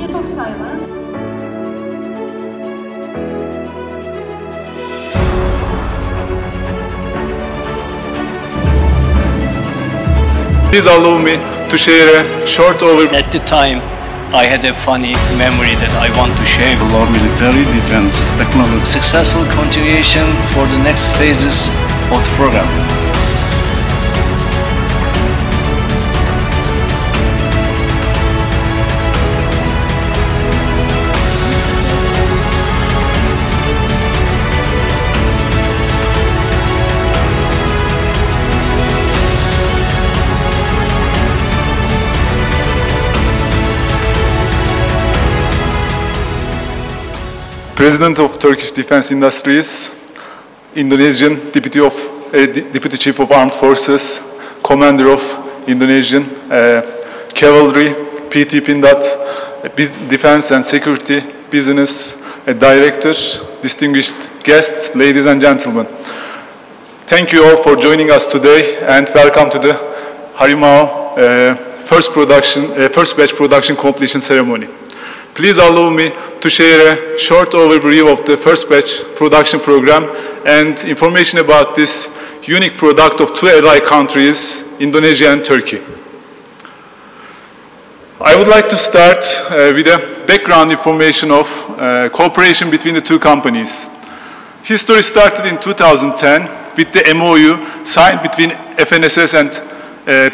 YouTube sayfamız. Please allow me to share a short overview. At the time, I had a funny memory that I want to share. Our military defense technology. Successful continuation for the next phases of the program. President of Turkish Defense Industries, Indonesian Deputy Chief of Armed Forces, Commander of Indonesian Cavalry, PT Pindad, Defense and Security Business Director, distinguished guests, ladies and gentlemen. Thank you all for joining us today and welcome to the Harimao first batch production completion ceremony. Please allow me to share a short overview of the first batch production program and information about this unique product of two ally countries, Indonesia and Turkey. I would like to start with a background information of cooperation between the two companies. History started in 2010 with the MOU signed between FNSS and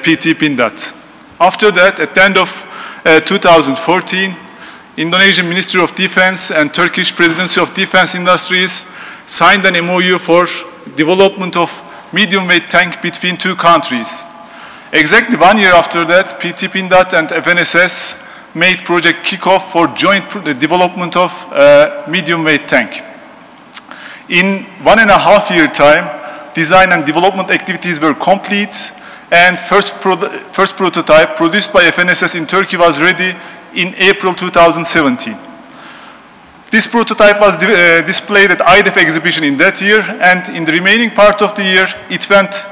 PT Pindad. After that, at the end of 2014, Indonesian Ministry of Defense and Turkish Presidency of Defense Industries signed an MOU for development of medium-weight tank between two countries. Exactly 1 year after that, PT Pindad and FNSS made project kickoff for joint development of medium-weight tank. In 1.5 year time, design and development activities were complete, and first prototype produced by FNSS in Turkey was ready in April 2017. This prototype was displayed at IDEF exhibition in that year, and in the remaining part of the year, it went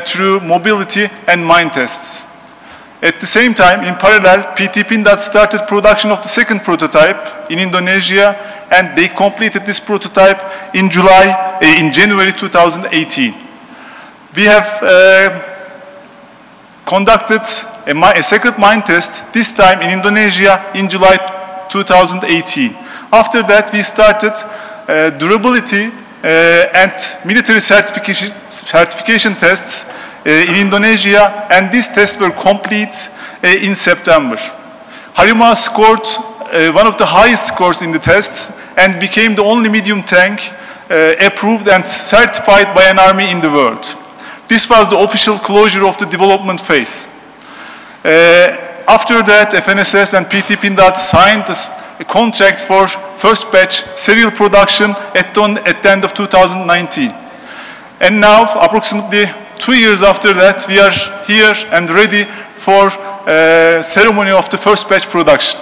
through mobility and mine tests. At the same time, in parallel, PT Pindad started production of the second prototype in Indonesia, and they completed this prototype in January 2018. We have conducted a second mine test, this time in Indonesia in July 2018. After that, we started durability and military certification tests in Indonesia, and these tests were complete in September. Harimao scored one of the highest scores in the tests and became the only medium tank approved and certified by an army in the world. This was the official closure of the development phase. After that, FNSS and PT Pindad signed a contract for first batch serial production at the end of 2019. And now, approximately 2 years after that, we are here and ready for ceremony of the first batch production.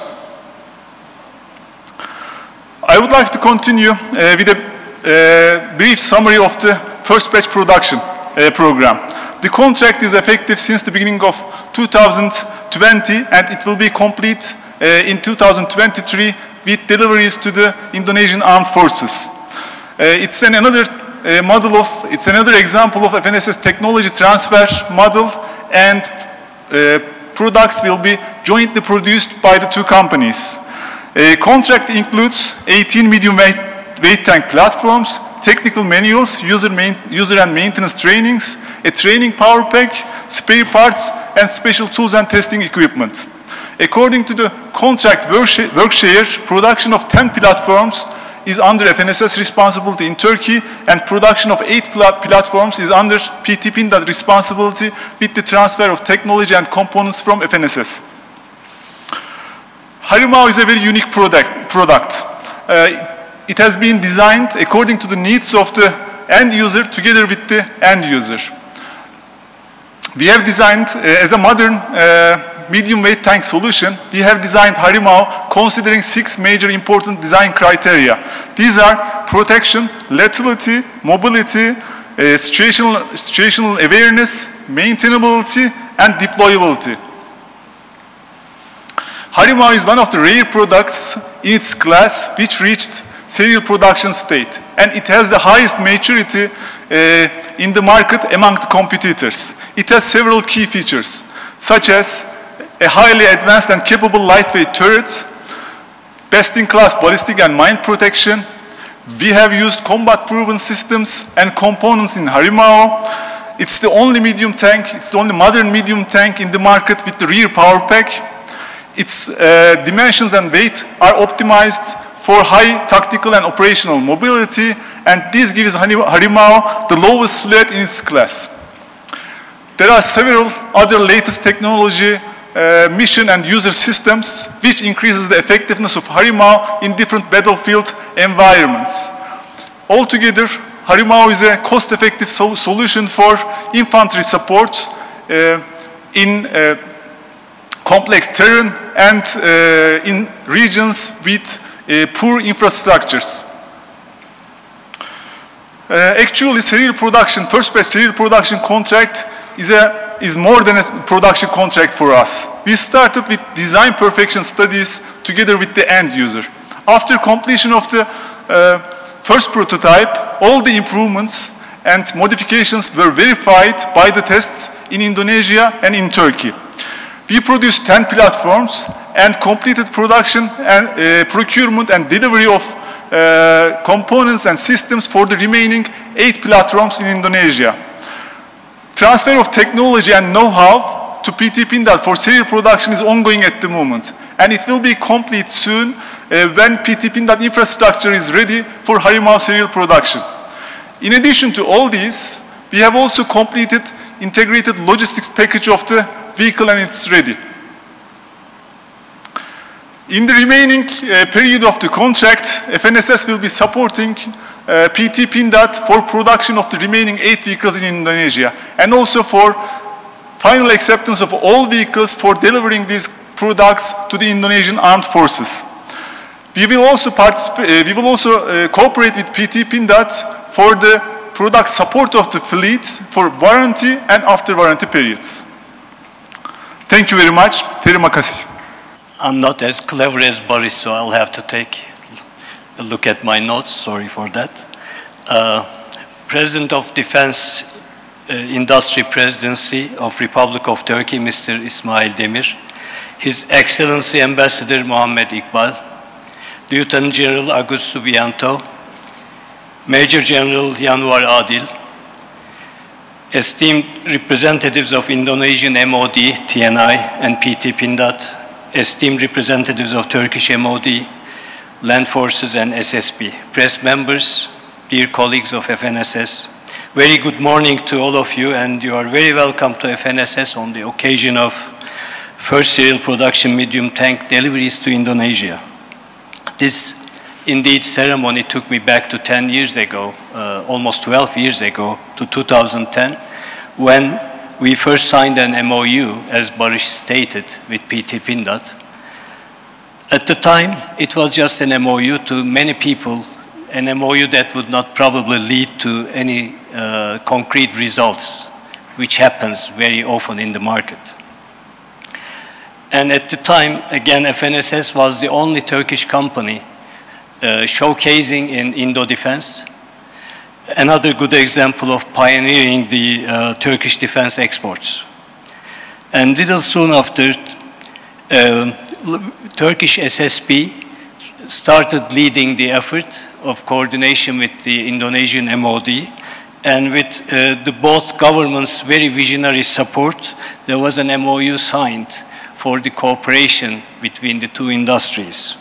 I would like to continue with a brief summary of the first batch production program. The contract is effective since the beginning of 2020, and it will be complete in 2023 with deliveries to the Indonesian Armed Forces. It's another example of FNSS technology transfer model, and products will be jointly produced by the two companies. Contract includes 18 medium-weight tank platforms, technical manuals, user and maintenance trainings, a training power pack, spare parts, and special tools and testing equipment. According to the contract work share, production of 10 platforms is under FNSS responsibility in Turkey, and production of 8 platforms is under PT Pindad responsibility with the transfer of technology and components from FNSS. Harimao is a very unique product. It has been designed according to the needs of the end user together with the end user. We have designed, as a modern medium-weight tank solution, we have designed Harimao considering 6 major important design criteria. These are protection, lethality, mobility, situational awareness, maintainability, and deployability. Harimau is one of the rare products in its class which reached serial production state, and it has the highest maturity in the market among the competitors. It has several key features, such as a highly advanced and capable lightweight turret, best-in-class ballistic and mine protection. We have used combat-proven systems and components in Harimau. It's the only medium tank, it's the only modern medium tank in the market with the rear power pack. Its dimensions and weight are optimized for high tactical and operational mobility, and this gives Harimau the lowest silhouette in its class. There are several other latest technology, mission and user systems which increases the effectiveness of Harimau in different battlefield environments. Altogether, Harimau is a cost-effective solution for infantry support in complex terrain and in regions with poor infrastructures. Actually, serial production, first batch serial production contract is more than a production contract for us. We started with design perfection studies together with the end user. After completion of the first prototype, all the improvements and modifications were verified by the tests in Indonesia and in Turkey. We produced 10 platforms and completed production and procurement and delivery of components and systems for the remaining 8 platforms in Indonesia. Transfer of technology and know-how to PT Pindad for serial production is ongoing at the moment, and it will be complete soon when PT Pindad infrastructure is ready for Harimau serial production. In addition to all these, we have also completed integrated logistics package of the vehicle, and it's ready. In the remaining period of the contract, FNSS will be supporting PT Pindad for production of the remaining 8 vehicles in Indonesia, and also for final acceptance of all vehicles for delivering these products to the Indonesian Armed Forces. We will also cooperate with PT Pindad for the product support of the fleet for warranty and after warranty periods. Thank you very much. Terima kasih. I'm not as clever as Boris, so I'll have to take a look at my notes. Sorry for that. President of Defense Industry Presidency of Republic of Turkey, Mr. İsmail Demir, His Excellency Ambassador Muhammed Iqbal, Lieutenant General Agus Subianto, Major General Yanwar Adil, esteemed representatives of Indonesian MOD, TNI, and PT Pindad, esteemed representatives of Turkish MOD, Land Forces, and SSB, press members, dear colleagues of FNSS, very good morning to all of you, and you are very welcome to FNSS on the occasion of first serial production medium tank deliveries to Indonesia. This indeed ceremony took me back to 10 years ago, almost 12 years ago, to 2010, when we first signed an MOU, as Barış stated, with PT Pindad. At the time, it was just an MOU to many people, an MOU that would not probably lead to any concrete results, which happens very often in the market. And at the time, again, FNSS was the only Turkish company showcasing in Indo defense. Another good example of pioneering the Turkish defense exports. And little soon after, Turkish SSB started leading the effort of coordination with the Indonesian MOD, and with both governments' very visionary support, there was an MOU signed for the cooperation between the two industries.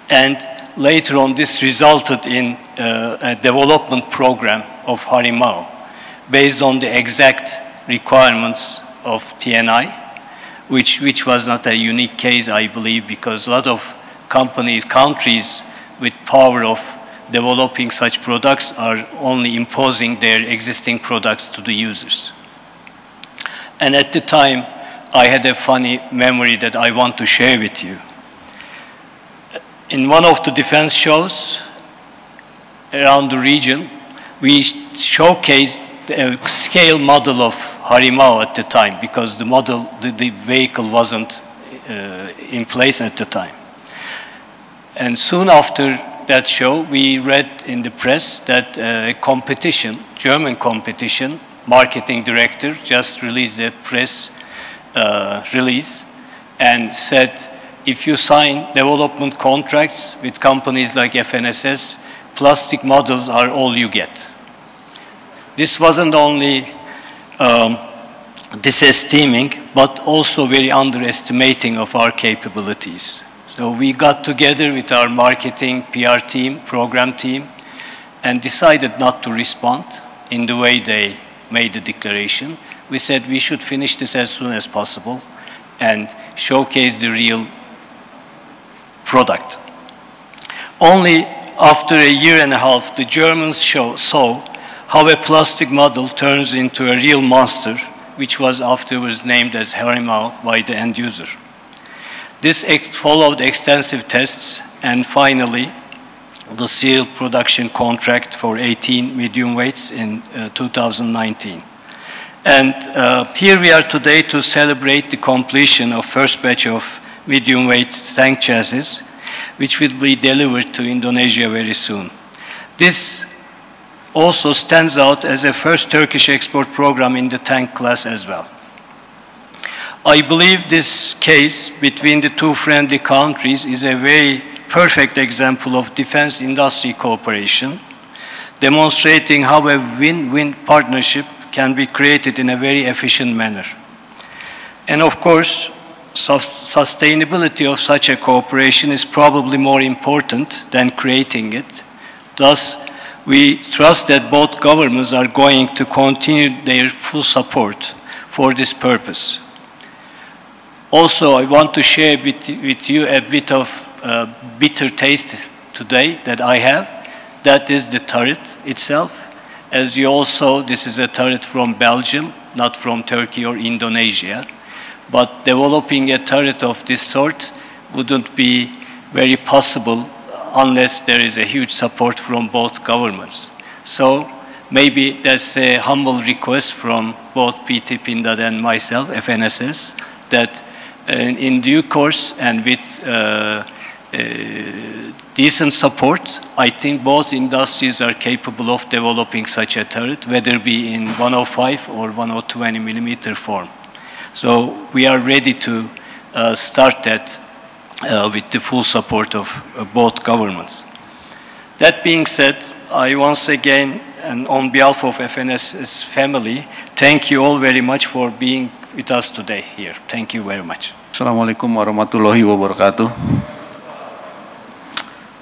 And later on, this resulted in a development program of Harimau based on the exact requirements of TNI, which was not a unique case, I believe, because a lot of countries with power of developing such products are only imposing their existing products to the users. And at the time, I had a funny memory that I want to share with you. In one of the defense shows around the region, we showcased a scale model of Harimau at the time, because the vehicle wasn't in place at the time. And soon after that show, we read in the press that a competition, German competition, marketing director just released a press release and said, if you sign development contracts with companies like FNSS, plastic models are all you get. This wasn't only disesteeming, but also very underestimating of our capabilities. So we got together with our marketing, PR team, program team, and decided not to respond in the way they made the declaration. We said we should finish this as soon as possible and showcase the real product. Only after a year and a half, the Germans saw how a plastic model turns into a real monster, which was afterwards named as Harimau by the end user. This followed extensive tests, and finally, the serial production contract for 18 medium weights in 2019. And here we are today to celebrate the completion of first batch of medium weight tank chassis, which will be delivered to Indonesia very soon. This also stands out as a first Turkish export program in the tank class as well. I believe this case between the two friendly countries is a very perfect example of defense industry cooperation, demonstrating how a win-win partnership can be created in a very efficient manner. And of course, sustainability of such a cooperation is probably more important than creating it. Thus, we trust that both governments are going to continue their full support for this purpose. Also, I want to share with you a bit of bitter taste today that I have. That is the turret itself. As you all saw, this is a turret from Belgium, not from Turkey or Indonesia. But developing a turret of this sort wouldn't be very possible unless there is a huge support from both governments. So maybe that's a humble request from both PT Pindad and myself, FNSS, that in due course and with decent support, I think both industries are capable of developing such a turret, whether it be in 105 or 120 millimeter form. So we are ready to start that with the full support of both governments. That being said, I once again, and on behalf of FNSS family, thank you all very much for being with us today here. Thank you very much. Assalamualaikum warahmatullahi wabarakatuh.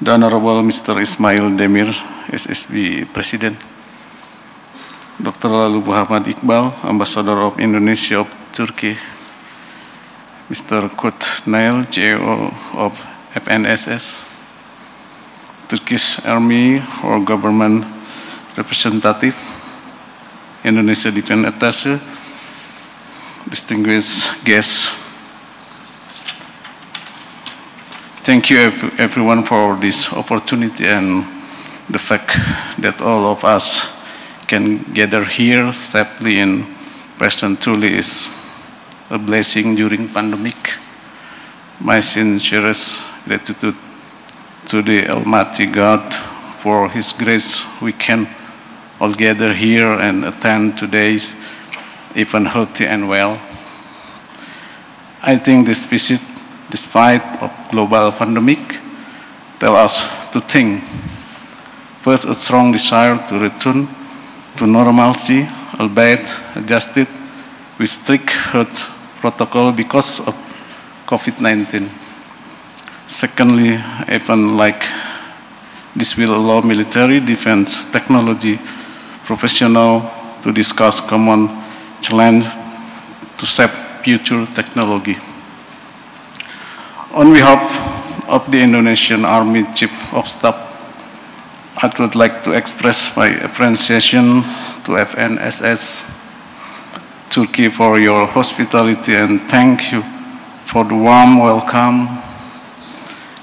The Honorable Mr. Ismail Demir, SSB President, Dr. Lalu Muhammad Iqbal, Ambassador of Indonesia of Turkey, Mr. Kurt Nail, CEO of FNSS, Turkish Army or Government Representative, Indonesia Defense Attaché, distinguished guests. Thank you everyone for this opportunity and the fact that all of us can gather here safely in person truly is a blessing during pandemic. My sincerest gratitude to the Almighty God for His grace we can all gather here and attend today's event healthy and well. I think this visit, despite of global pandemic, tell us to think. First, a strong desire to return to normalcy, albeit adjusted with strict health protocol because of COVID-19. Secondly, even like this will allow military defense technology professionals to discuss common challenge to shape future technology. On behalf of the Indonesian Army Chief of Staff, I would like to express my appreciation to FNSS Turkey for your hospitality and thank you for the warm welcome.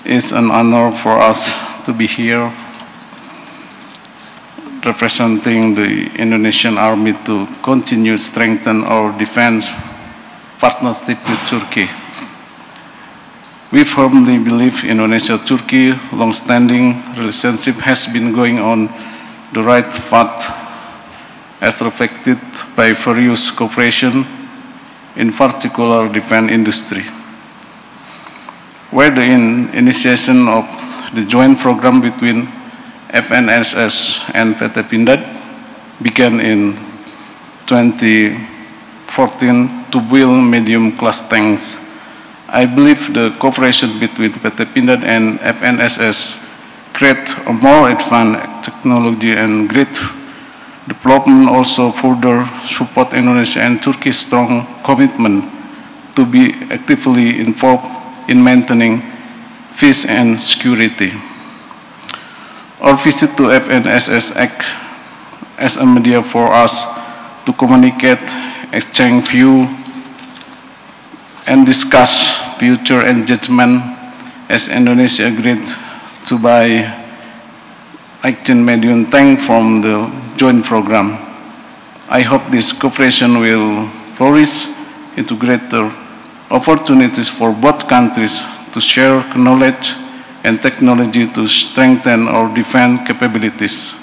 It's an honor for us to be here representing the Indonesian Army to continue strengthen our defense partnership with Turkey. We firmly believe Indonesia-Turkey long-standing relationship has been going on the right path as reflected by various cooperation, in particular defense industry, where the initiation of the joint program between FNSS and PT Pindad began in 2014 to build medium-class tanks. I believe the cooperation between PT Pindad and FNSS create a more advanced technology and great development also further support Indonesia and Turkey's strong commitment to be actively involved in maintaining peace and security. Our visit to FNSS acts as a media for us to communicate, exchange views, and discuss future engagement as Indonesia agreed to buy 18 medium tanks from the joint program. I hope this cooperation will flourish into greater opportunities for both countries to share knowledge and technology to strengthen our defense capabilities.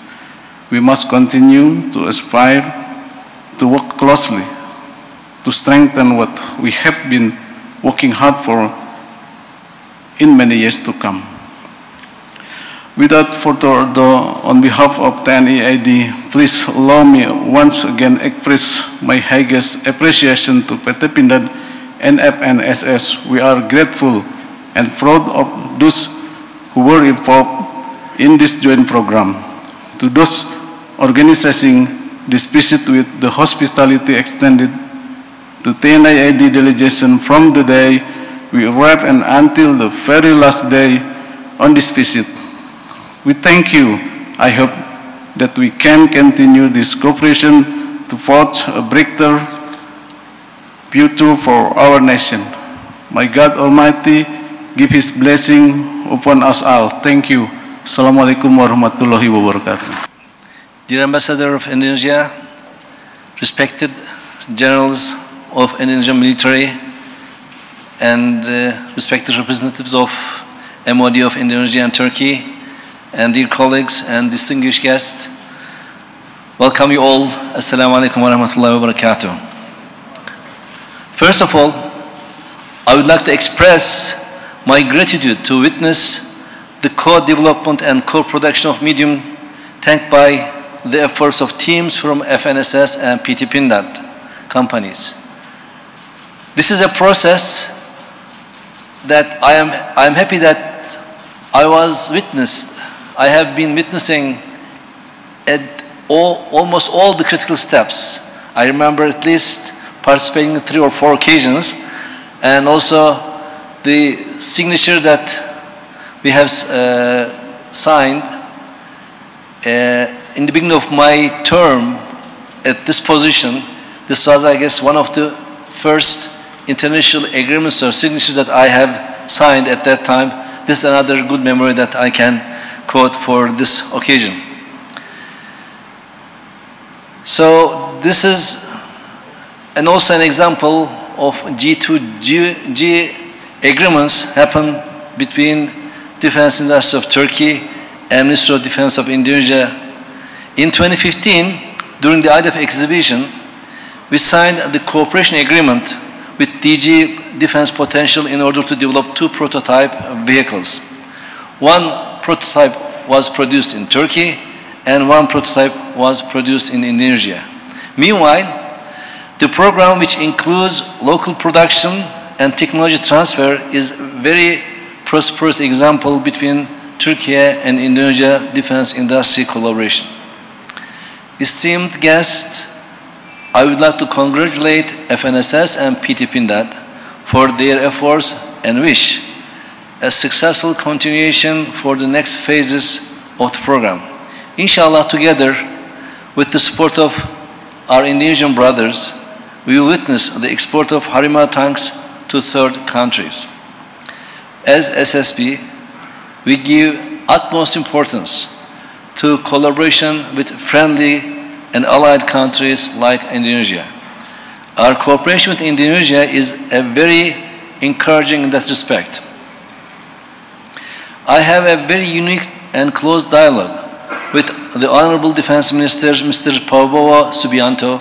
We must continue to aspire to work closely to strengthen what we have been working hard for in many years to come. Without further ado, on behalf of TNI, please allow me once again express my highest appreciation to PT Pindad and FNSS. We are grateful and proud of those who were involved in this joint program. To those organizing this visit with the hospitality extended to TNI delegation from the day we arrived and until the very last day on this visit. We thank you. I hope that we can continue this cooperation to forge a breakthrough future for our nation. May God Almighty give His blessing upon us all. Thank you. Assalamualaikum warahmatullahi wabarakatuh. Dear Ambassador of Indonesia, respected generals of Indonesian military, and respected representatives of MOD of Indonesia and Turkey, and dear colleagues and distinguished guests, welcome you all. Assalamu alaikum wa rahmatullahi wa barakatuh. First of all, I would like to express my gratitude to witness the co-development and co-production of medium tank by the efforts of teams from FNSS and PT Pindad companies. This is a process that I am happy that I have been witnessing at almost all the critical steps. I remember at least participating in 3 or 4 occasions, and also the signature that we have signed in the beginning of my term at this position. This was, I guess, one of the first international agreements or signatures that I have signed at that time. This is another good memory that I can quote for this occasion. So this is also an example of G2G agreements happen between Defense Industry of Turkey and Ministry of Defense of Indonesia. In 2015, during the IDF exhibition, we signed the cooperation agreement with DG Defense Potential in order to develop 2 prototype vehicles. One prototype was produced in Turkey and one prototype was produced in Indonesia. Meanwhile, the program, which includes local production and technology transfer, is a very prosperous example between Turkey and Indonesia defense industry collaboration. Esteemed guests, I would like to congratulate FNSS and PT Pindad for their efforts and wish a successful continuation for the next phases of the program. Inshallah, together with the support of our Indonesian brothers, we will witness the export of Harimau tanks to 3rd countries. As SSB, we give utmost importance to collaboration with friendly and allied countries like Indonesia. Our cooperation with Indonesia is very encouraging in that respect. I have a very unique and close dialogue with the Honorable Defense Minister, Mr. Prabowo Subianto.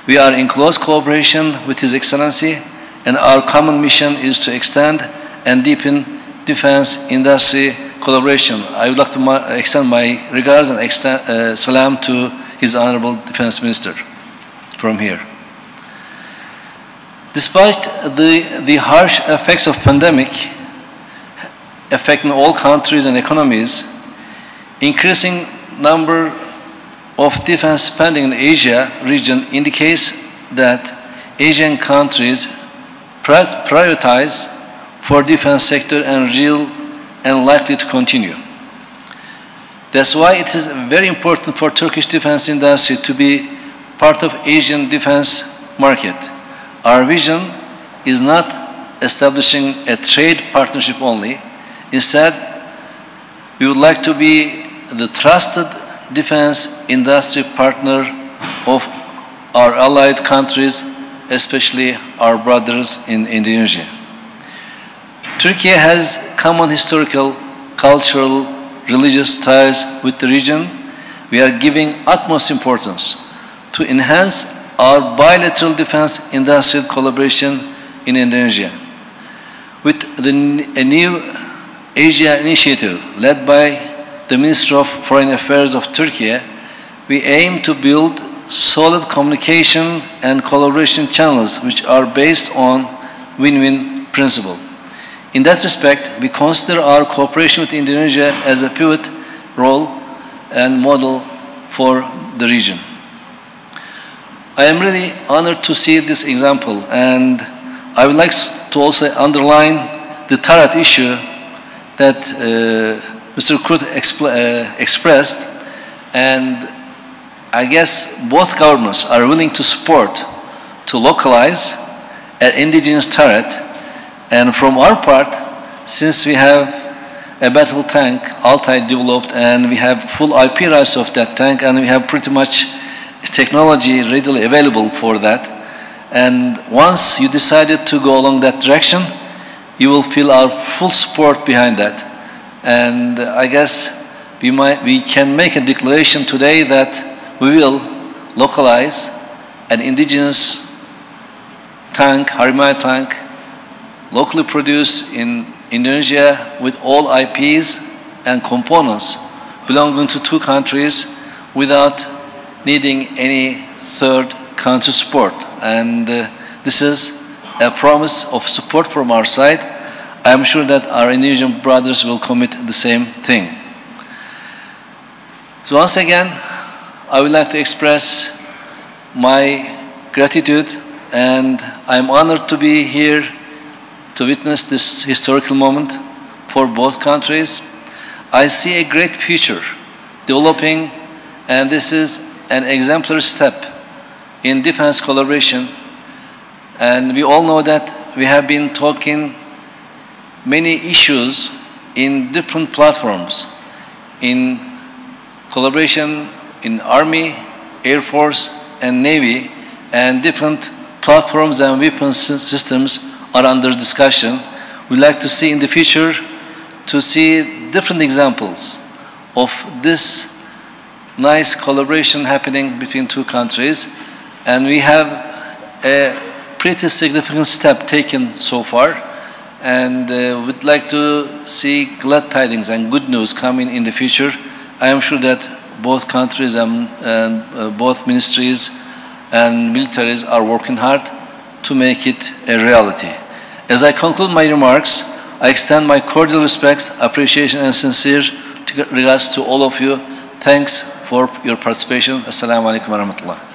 We are in close cooperation with His Excellency, and our common mission is to extend and deepen defense industry collaboration. I would like to extend my regards and salam to His Honorable Defense Minister from here. Despite the harsh effects of pandemic affecting all countries and economies, increasing number of defense spending in Asia region indicates that Asian countries prioritize for defense sector and real and likely to continue. That's why it is very important for Turkish defense industry to be part of Asian defense market. Our vision is not establishing a trade partnership only. Instead, we would like to be the trusted defense industry partner of our allied countries, especially our brothers in Indonesia. Turkey has common historical, cultural, religious ties with the region. We are giving utmost importance to enhance our bilateral defense industrial collaboration in Indonesia. With a new Asia initiative led by the Minister of Foreign Affairs of Turkey, we aim to build solid communication and collaboration channels which are based on win-win principle. In that respect, we consider our cooperation with Indonesia as a pivot role and model for the region. I am really honored to see this example, and I would like to also underline the turret issue that Mr. Kurt expressed, and I guess both governments are willing to support to localize an indigenous turret. And from our part, since we have a battle tank, Altay developed, and we have full IP rights of that tank, and we have pretty much technology readily available for that. And once you decided to go along that direction, you will feel our full support behind that. And I guess we can make a declaration today that we will localize an indigenous tank, Harimau tank, locally produced in Indonesia with all IPs and components belonging to two countries without needing any third country support. And this is a promise of support from our side. I am sure that our Indonesian brothers will commit the same thing. So once again, I would like to express my gratitude, and I am honored to be here to witness this historical moment for both countries. I see a great future developing, and this is an exemplary step in defense collaboration. And we all know that we have been talking many issues in different platforms, in collaboration in Army, Air Force, and Navy, and different platforms and weapons systems are under discussion. We'd like to see in the future to see different examples of this nice collaboration happening between two countries, and we have a pretty significant step taken so far, and we'd like to see glad tidings and good news coming in the future. I am sure that both countries and both ministries and militaries are working hard to make it a reality. As I conclude my remarks, I extend my cordial respects, appreciation, and sincere regards to all of you. Thanks for your participation. Assalamu alaikum wa rahmatullah.